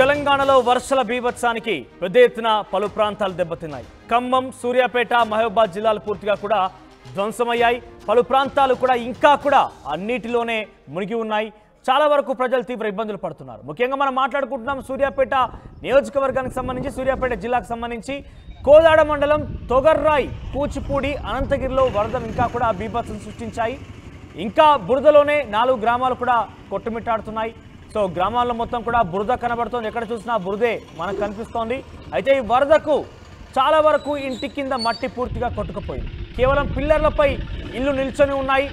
తెలంగాణలో వర్షాల బీభత్సానికి పెద్ద ఎత్తున పలు ప్రాంతాలు దెబ్బతిన్నాయి. ఖమ్మం, సూర్యాపేట, మహబూబాబాద్ జిల్లాలు పూర్తిగా కూడా ధ్వంసమయ్యాయి. పలు ప్రాంతాలు కూడా ఇంకా కూడా అన్నిటిలోనే మునిగి ఉన్నాయి. చాలా వరకు ప్రజలు తీవ్ర ఇబ్బందులు పడుతున్నారు. ముఖ్యంగా మనం మాట్లాడుకుంటున్నాం సూర్యాపేట నియోజకవర్గానికి సంబంధించి, సూర్యాపేట జిల్లాకు సంబంధించి కోదాడ మండలం తొగర్రాయి, కూచిపూడి, అనంతగిరిలో వరదలు ఇంకా కూడా బీభత్సం సృష్టించాయి. ఇంకా బురదలోనే 4 గ్రామాలు కూడా కొట్టుమిట్టాడుతున్నాయి. సో గ్రామాల్లో మొత్తం కూడా బురద కనబడుతోంది. ఎక్కడ చూసినా బురదే మనకు కనిపిస్తోంది. అయితే ఈ వరదకు చాలా వరకు ఇంటి కింద మట్టి పూర్తిగా కొట్టుకుపోయింది. కేవలం పిల్లర్లపై ఇల్లు నిల్చొని ఉన్నాయి.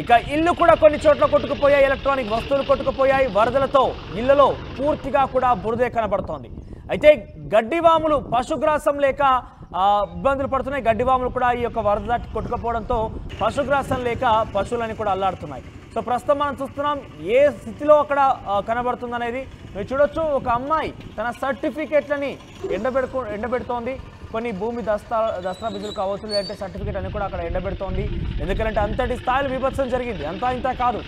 ఇక ఇల్లు కూడా కొన్ని చోట్ల కొట్టుకుపోయాయి. ఎలక్ట్రానిక్ వస్తువులు కొట్టుకుపోయాయి. వరదలతో ఇళ్లలో పూర్తిగా కూడా బురదే కనబడుతోంది. అయితే గడ్డివాములు పశుగ్రాసం లేక ఇబ్బందులు పడుతున్నాయి. గడ్డివాములు కూడా ఈ యొక్క వరద దాటి కొట్టుకుపోవడంతో పశుగ్రాసం లేక పశువులని కూడా అల్లాడుతున్నాయి. సో ప్రస్తుతం మనం చూస్తున్నాం ఏ స్థితిలో అక్కడ కనబడుతుందనేది మీరు చూడొచ్చు. ఒక అమ్మాయి తన సర్టిఫికేట్లని ఎండబెడుతోంది. కొన్ని భూమి దస్తావేజులు కావచ్చు, లేదంటే సర్టిఫికేట్ అని కూడా అక్కడ ఎండబెడుతోంది. ఎందుకంటే అంతటి స్థాయిలో విభత్సం జరిగింది. అంతా ఇంత కాదు.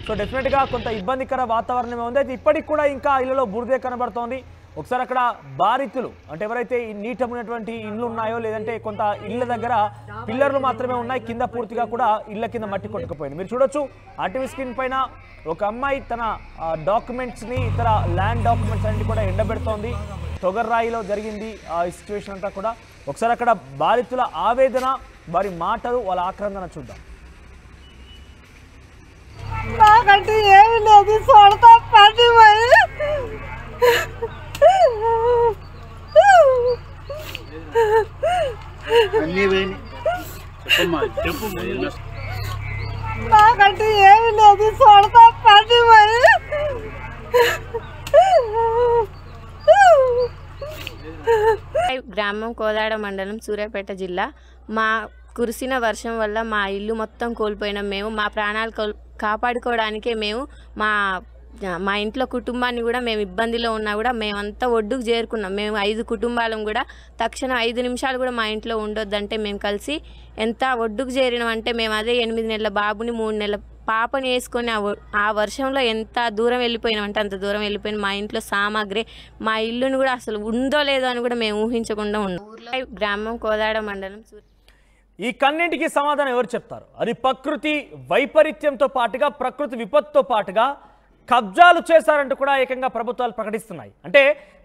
సో డెఫినెట్గా కొంత ఇబ్బందికర వాతావరణమే ఉంది. అయితే ఇప్పటికి కూడా ఇంకా ఇళ్లలో బురదే కనబడుతోంది. ఒకసారి అక్కడ బాధితులు అంటే ఎవరైతే ఈ నీట ఉన్నటువంటి ఇళ్ళు ఉన్నాయో, లేదంటే కొంత ఇళ్ళ దగ్గర పిల్లర్లు మాత్రమే ఉన్నాయి. కింద పూర్తిగా కూడా ఇళ్ల కింద మట్టి కొట్టుకుపోయింది. మీరు చూడొచ్చు ఆర్టీవీ స్క్రీన్ పైన ఒక అమ్మాయి తన డాక్యుమెంట్స్ని, ఇతర ల్యాండ్ డాక్యుమెంట్స్ అన్ని కూడా ఎండబెడుతోంది. తొగర్రాయిలో జరిగింది ఈ సిచ్యువేషన్ అంతా కూడా. ఒకసారి అక్కడ బాధితుల ఆవేదన, వారి మాటలు, వాళ్ళ ఆక్రందన చూద్దాం. నాకంటే ఏమి లేదు, చూడతా పది నాకంటే ఏమి లేదు, చూడతా పది గ్రామం కోదాడ మండలం సూర్యాపేట జిల్లా. మా కురిసిన వర్షం వల్ల మా ఇల్లు మొత్తం కోల్పోయినాం. మేము మా ప్రాణాలు కాపాడుకోవడానికే మేము మా ఇంట్లో కుటుంబాన్ని కూడా మేము ఇబ్బందిలో ఉన్నా కూడా మేమంతా ఒడ్డుకు చేరుకున్నాం. మేము 5 కుటుంబాలం కూడా తక్షణం 5 నిమిషాలు కూడా మా ఇంట్లో ఉండొద్దంటే మేము కలిసి ఎంత ఒడ్డుకు చేరినాం అంటే, మేము అదే 8 నెలల బాబుని 3 నెలల పాపని వేసుకొని ఆ వర్షంలో ఎంత దూరం వెళ్ళిపోయినామంటే అంత దూరం వెళ్ళిపోయిన మా ఇంట్లో సామాగ్రి, మా ఇల్లుని కూడా అసలు ఉందో లేదో అని కూడా మేము ఊహించకుండా ఉన్నాం. ఊర్లో గ్రామం కోదాడ మండలం. ఈ కన్నింటికి సమాధానం ఎవరు చెప్తారు? అది ప్రకృతి వైపరీత్యంతో పాటుగా, ప్రకృతి విపత్తుతో పాటుగా కబ్జాలు చేశారంటూ కూడా ఏకంగా ప్రభుత్వాలు ప్రకటిస్తున్నాయి. అంటే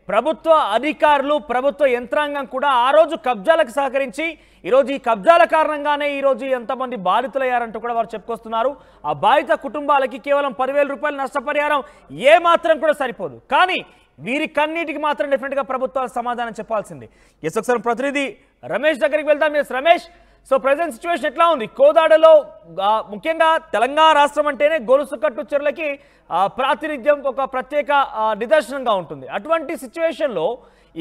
ప్రభుత్వ అధికారులు, ప్రభుత్వ యంత్రాంగం కూడా ఆ రోజు కబ్జాలకు సహకరించి ఈరోజు ఈ కబ్జాల కారణంగానే ఈరోజు ఎంతమంది బాధితులయ్యారంటూ కూడా వారు చెప్పుకొస్తున్నారు. ఆ బాధిత కుటుంబాలకి కేవలం 10,000 రూపాయల నష్టపరిహారం ఏమాత్రం కూడా సరిపోదు. కానీ వీరి కన్నిటికి మాత్రం డెఫినెట్గా ప్రభుత్వాలు సమాధానం చెప్పాల్సింది. ఎస్, ఒకసారి ప్రతినిధి రమేష్ దగ్గరికి వెళ్దాం. Yes Ramesh, so present situation ఎట్లా ఉంది కోదాడలో? ముఖ్యంగా తెలంగాణ రాష్ట్రం అంటేనే గొలుసు కట్టు చెరువులకి ప్రాతినిధ్యం, ఒక ప్రత్యేక నిదర్శనంగా ఉంటుంది. అటువంటి సిచ్యువేషన్లో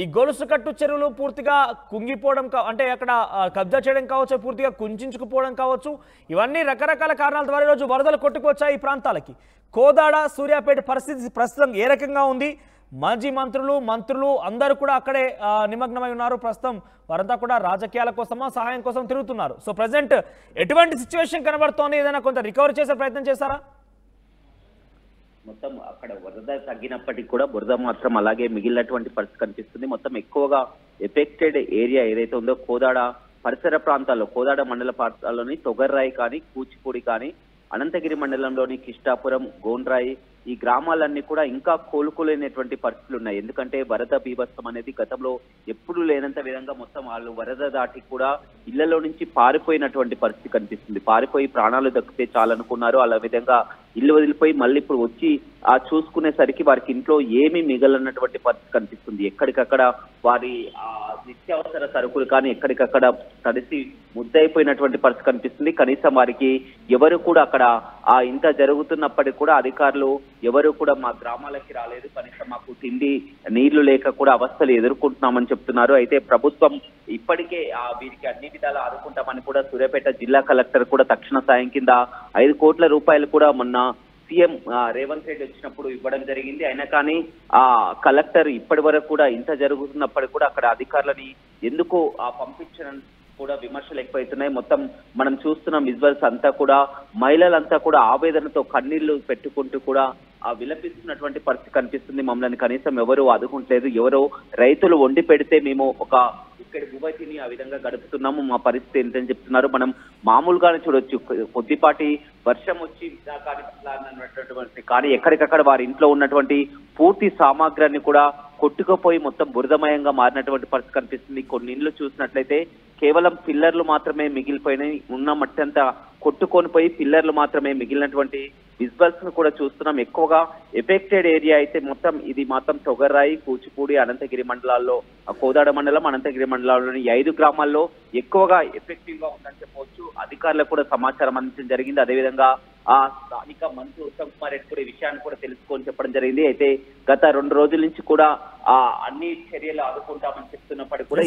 ఈ గొలుసు కట్టు చెరువులు పూర్తిగా కుంగిపోవడం, అంటే అక్కడ కబ్జా చేయడం కావచ్చు, పూర్తిగా కుంచుకుపోవడం కావచ్చు, ఇవన్నీ రకరకాల కారణాల ద్వారా ఈరోజు వరదలు కొట్టుకొచ్చాయి ఈ ప్రాంతాలకి. కోదాడ, సూర్యాపేట పరిస్థితి ప్రస్తుతం ఏ రకంగా ఉంది? మాజీ మంత్రులు అందరూ కూడా అక్కడే నిమగ్నమై ఉన్నారు. ప్రస్తుతం వారంతా కూడా రాజకీయాల కోసమా, సహాయం కోసం తిరుగుతున్నారు. సో ప్రజెంట్ ఎటువంటి సిచ్యువేషన్ కనబడుతోంది? ఏదైనా కొంత రికవరీ చేసే ప్రయత్నం చేశారా? మొత్తం అక్కడ వరద తగ్గినప్పటికీ కూడా బురద మాత్రం అలాగే మిగిలినటువంటి పరిస్థితి కనిపిస్తుంది. మొత్తం ఎక్కువగా ఎఫెక్టెడ్ ఏరియా ఏదైతే ఉందో కోదాడ పరిసర ప్రాంతాల్లో, కోదాడ మండల ప్రాంతాల్లోని తొగర్రాయి కానీ, కూచిపూడి కానీ, అనంతగిరి మండలంలోని కిష్టాపురం, గోండ్రాయి, ఈ గ్రామాలన్నీ కూడా ఇంకా కోలుకోలేనటువంటి పరిస్థితులు ఉన్నాయి. ఎందుకంటే వరద బీభత్సం అనేది గతంలో ఎప్పుడు లేనంత విధంగా మొత్తం వాళ్ళు వరద దాటి కూడా ఇళ్లలో నుంచి పారిపోయినటువంటి పరిస్థితి కనిపిస్తుంది. పారిపోయి ప్రాణాలు దక్కితే చాలనుకున్నారు. అలా విధంగా ఇల్లు వదిలిపోయి మళ్ళీ ఇప్పుడు వచ్చి చూసుకునేసరికి వారికి ఇంట్లో ఏమీ మిగలన్నటువంటి పరిస్థితి కనిపిస్తుంది. ఎక్కడికక్కడ వారి నిత్యావసర సరుకులు కానీ ఎక్కడికక్కడ తడిసి ముద్దయిపోయినటువంటి పరిస్థితి కనిపిస్తుంది. కనీసం వారికి ఎవరు కూడా అక్కడ ఇంత జరుగుతున్నప్పటికీ కూడా అధికారులు ఎవరు కూడా మా గ్రామాలకి రాలేదు. కనీసం మాకు తిండి నీళ్లు లేక కూడా అవస్థలు ఎదుర్కొంటున్నామని చెప్తున్నారు. అయితే ప్రభుత్వం ఇప్పటికే వీరికి అన్ని విధాలు ఆదుకుంటామని కూడా సూర్యాపేట జిల్లా కలెక్టర్ కూడా తక్షణ సాయం కింద 5 కోట్ల రూపాయలు కూడా మొన్న సీఎం రేవంత్ రెడ్డి వచ్చినప్పుడు ఇవ్వడం జరిగింది. అయినా కానీ కలెక్టర్ ఇప్పటి వరకు కూడా ఇంత జరుగుతున్నప్పటికీ కూడా అక్కడ అధికారులని ఎందుకు పంపించడం కూడా విమర్శలు ఎక్కువైతున్నాయి. మొత్తం మనం చూస్తున్న విజువల్స్ అంతా కూడా మహిళలంతా కూడా ఆవేదనతో కన్నీళ్లు పెట్టుకుంటూ కూడా విలపిస్తున్నటువంటి పరిస్థితి కనిపిస్తుంది. మమ్మల్ని కనీసం ఎవరు ఆదుకుంటలేదు, ఎవరో రైతులు వండి పెడితే మేము ఒక ఇక్కడ యువతిని ఆ విధంగా గడుపుతున్నాము, మా పరిస్థితి ఏంటని చెప్తున్నారు. మనం మామూలుగానే చూడొచ్చు, కొద్దిపాటి వర్షం వచ్చి అన్నటువంటి కానీ ఎక్కడికక్కడ వారి ఇంట్లో ఉన్నటువంటి పూర్తి సామాగ్రిని కూడా కొట్టుకుపోయి మొత్తం బురదమయంగా మారినటువంటి పరిస్థితి కనిపిస్తుంది. కొన్ని ఇండ్లు చూసినట్లయితే కేవలం పిల్లర్లు మాత్రమే మిగిలిపోయినాయి, ఉన్న మట్టి అంతా కొట్టుకొని పోయి పిల్లర్లు మాత్రమే మిగిలినటువంటి విజువల్స్ ను కూడా చూస్తున్నాం. ఎక్కువగా ఎఫెక్టెడ్ ఏరియా అయితే మొత్తం ఇది మాత్రం తొగర్రాయి, కూచిపూడి, అనంతగిరి మండలాల్లో, కోదాడ మండలం, అనంతగిరి మండలాల్లోని 5 గ్రామాల్లో ఎక్కువగా ఎఫెక్టివ్ గా ఉందని చెప్పవచ్చు. అధికారులకు కూడా సమాచారం అందించడం జరిగింది. అదేవిధంగా ఆ స్థానిక మంత్రి ఉత్తమ్ కుమార్ రెడ్డి కూడా ఈ విషయాన్ని కూడా తెలుసుకొని చెప్పడం జరిగింది. అయితే గత 2 రోజుల నుంచి కూడా అన్ని చర్యలు ఆదుకుంటామని చెప్తున్నప్పటికీ కూడా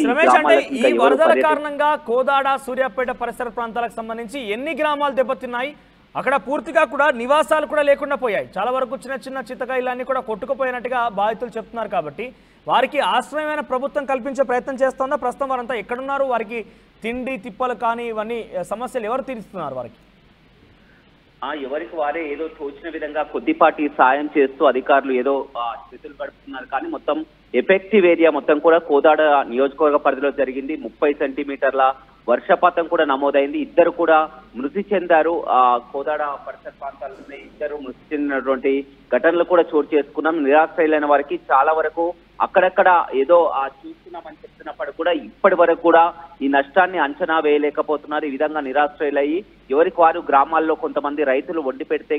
ఈ వరదల కారణంగా కోదాడ, సూర్యాపేట పరిసర ప్రాంతాలకు సంబంధించి ఎన్ని గ్రామాలు దెబ్బతిన్నాయి? అక్కడ పూర్తిగా కూడా నివాసాలు కూడా లేకుండా పోయాయి. చాలా వరకు చిన్న చిన్న చిత్తకాయలన్నీ కూడా కొట్టుకుపోయినట్టుగా బాధితులు చెప్తున్నారు. కాబట్టి వారికి ఆశ్రయమైన ప్రభుత్వం కల్పించే ప్రయత్నం చేస్తుందా? ప్రస్తుతం వారంతా ఎక్కడున్నారు? వారికి తిండి తిప్పలు కానీ ఇవన్నీ సమస్యలు ఎవరు తీరుస్తున్నారు వారికి? ఎవరికి వారే ఏదో తోచిన విధంగా కొద్దిపాటి సాయం చేస్తూ అధికారులు ఏదో చేతులు గడుపుతున్నారు. కానీ మొత్తం ఎఫెక్టివ్ ఏరియా మొత్తం కూడా కోదాడ నియోజకవర్గ పరిధిలో జరిగింది. 30 సెంటీమీటర్ల వర్షపాతం కూడా నమోదైంది. 2 కూడా మృతి చెందారు. కోదాడ పరిసర ప్రాంతాల్లో 2 మృతి చెందినటువంటి ఘటనలు కూడా చోటు చేసుకున్నాం. నిరాశ్రయులైన వారికి చాలా వరకు అక్కడక్కడ ఏదో చూస్తున్నామని చెప్తున్నప్పుడు కూడా ఇప్పటి వరకు కూడా ఈ నష్టాన్ని అంచనా వేయలేకపోతున్నారు. ఈ విధంగా నిరాశ్రయులయ్యి ఎవరికి వారు గ్రామాల్లో కొంతమంది రైతులు వండి పెడితే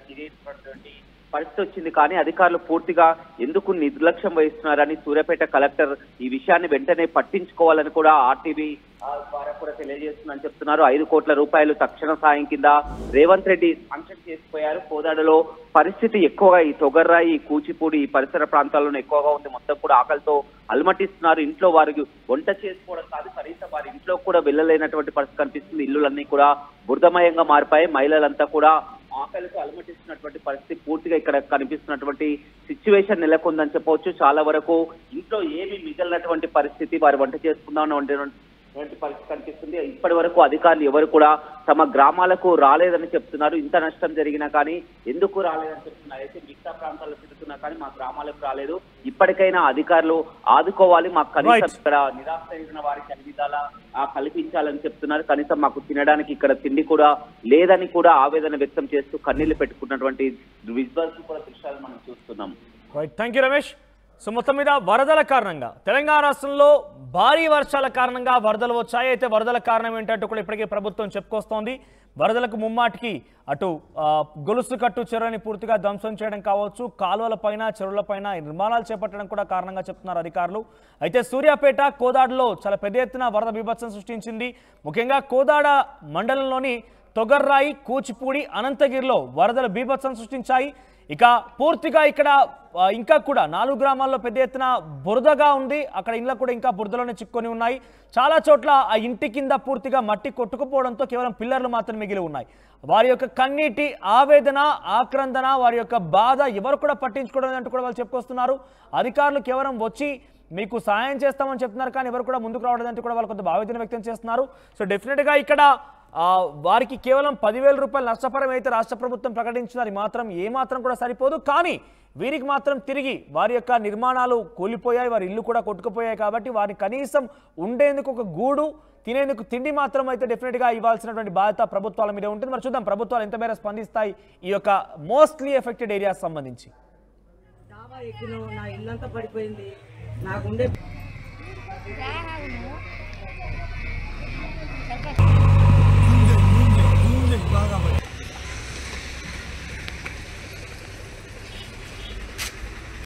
తినేటువంటి పరిస్థితి వచ్చింది. కానీ అధికారులు పూర్తిగా ఎందుకు నిర్లక్ష్యం వహిస్తున్నారని సూర్యాపేట కలెక్టర్ ఈ విషయాన్ని వెంటనే పట్టించుకోవాలని కూడా ఆర్టీవీ ద్వారా కూడా తెలియజేస్తుందని చెప్తున్నారు. 5 కోట్ల రూపాయలు తక్షణ సాయం కింద రేవంత్ రెడ్డి శాంక్షన్ చేసిపోయారు. కోదాడలో పరిస్థితి ఎక్కువగా ఈ తొగర్రాయి, కూచిపూడి ఈ పరిసర ప్రాంతాల్లోనే ఎక్కువగా ఉంది. మొత్తం కూడా ఆకలితో అలమటిస్తున్నారు. ఇంట్లో వారికి వంట చేసుకోవడం కాదు, కనీసం వారి ఇంట్లో కూడా వెళ్ళలేనటువంటి పరిస్థితి కనిపిస్తుంది. ఇల్లులన్నీ కూడా బురదమయంగా మారిపోయాయి. మహిళలంతా కూడా ఆకలితో అలమటిస్తున్నటువంటి పరిస్థితి పూర్తిగా ఇక్కడ కనిపిస్తున్నటువంటి సిచ్యువేషన్ నెలకొందని చెప్పవచ్చు. చాలా వరకు ఇంట్లో ఏమి మిగిలినటువంటి పరిస్థితి, వారు వంట చేసుకుందామని పరిస్థితి కనిపిస్తుంది. ఇప్పటి వరకు అధికారులు ఎవరు కూడా తమ గ్రామాలకు రాలేదని చెప్తున్నారు. ఇంత నష్టం జరిగినా కానీ ఎందుకు రాలేదని చెప్తున్నారు. అయితే మిగతా ప్రాంతాల్లో తిరుగుతున్నా కానీ మా గ్రామాలకు రాలేదు. ఇప్పటికైనా అధికారులు ఆదుకోవాలి, మాకు కనీసం ఇక్కడ నిరాశ్రయించిన వారికి అన్ని విధాలా కల్పించాలని చెప్తున్నారు. కనీసం మాకు తినడానికి ఇక్కడ తిండి కూడా లేదని కూడా ఆవేదన వ్యక్తం చేస్తూ కన్నీళ్లు పెట్టుకున్నటువంటి విజువల్స్ కూడా దృశ్యాలు మనం చూస్తున్నాం. Thank you Ramesh. సో మొత్తం మీద వరదల కారణంగా తెలంగాణ రాష్ట్రంలో భారీ వర్షాల కారణంగా వరదలు వచ్చాయి. అయితే వరదల కారణం ఏంటంటే కూడా ఇప్పటికే ప్రభుత్వం చెప్పుకొస్తోంది. వరదలకు ముమ్మాటికి అటు గొలుసు కట్టు చెరువుని పూర్తిగా ధ్వంసం చేయడం కావచ్చు, కాలువలపైన చెరువులపైన నిర్మాణాలు చేపట్టడం కూడా కారణంగా చెప్తున్నారు అధికారులు. అయితే సూర్యాపేట, కోదాడలో చాలా పెద్ద ఎత్తున వరద బీభత్సం సృష్టించింది. ముఖ్యంగా కోదాడ మండలంలోని తొగర్రాయి, కూచిపూడి, అనంతగిరిలో వరదలు బీభత్సం సృష్టించాయి. ఇక పూర్తిగా ఇక్కడ ఇంకా కూడా 4 గ్రామాల్లో పెద్ద ఎత్తున బురదగా ఉంది. అక్కడ ఇళ్ళ కూడా ఇంకా బురదలోనే చిక్కుకొని ఉన్నాయి. చాలా చోట్ల ఆ ఇంటి కింద పూర్తిగా మట్టి కొట్టుకుపోవడంతో కేవలం పిల్లర్లు మాత్రమే మిగిలి ఉన్నాయి. వారి యొక్క కన్నీటి ఆవేదన, ఆక్రందన, వారి యొక్క బాధ ఎవరు కూడా పట్టించుకోవడం అంటూ కూడా వాళ్ళు చెప్పుకొస్తున్నారు. అధికారులు కేవలం వచ్చి మీకు సహాయం చేస్తామని చెప్తున్నారు, కానీ ఎవరు కూడా ముందుకు రావడం అంటూ కూడా వాళ్ళు కొంత ఆవేదన వ్యక్తం చేస్తున్నారు. సో డెఫినెట్గా ఇక్కడ వారికి కేవలం 10,000 రూపాయలు నష్టపరం అయితే రాష్ట్ర ప్రభుత్వం ప్రకటించినారు. మాత్రం ఏమాత్రం కూడా సరిపోదు. కానీ వీరికి మాత్రం తిరిగి వారి యొక్క నిర్మాణాలు కూలిపోయాయి, వారి ఇల్లు కూడా కొట్టుకుపోయాయి. కాబట్టి వారిని కనీసం ఉండేందుకు ఒక గూడు, తినేందుకు తిండి మాత్రం అయితే డెఫినెట్గా ఇవ్వాల్సినటువంటి బాధ్యత ప్రభుత్వాల మీద ఉంటుంది. మరి చూద్దాం ప్రభుత్వాలు ఎంత మేర స్పందిస్తాయి ఈ యొక్క మోస్ట్లీ ఎఫెక్టెడ్ ఏరియాస్ సంబంధించి. నా ఇల్లంతా పడిపోయింది. నాకుండే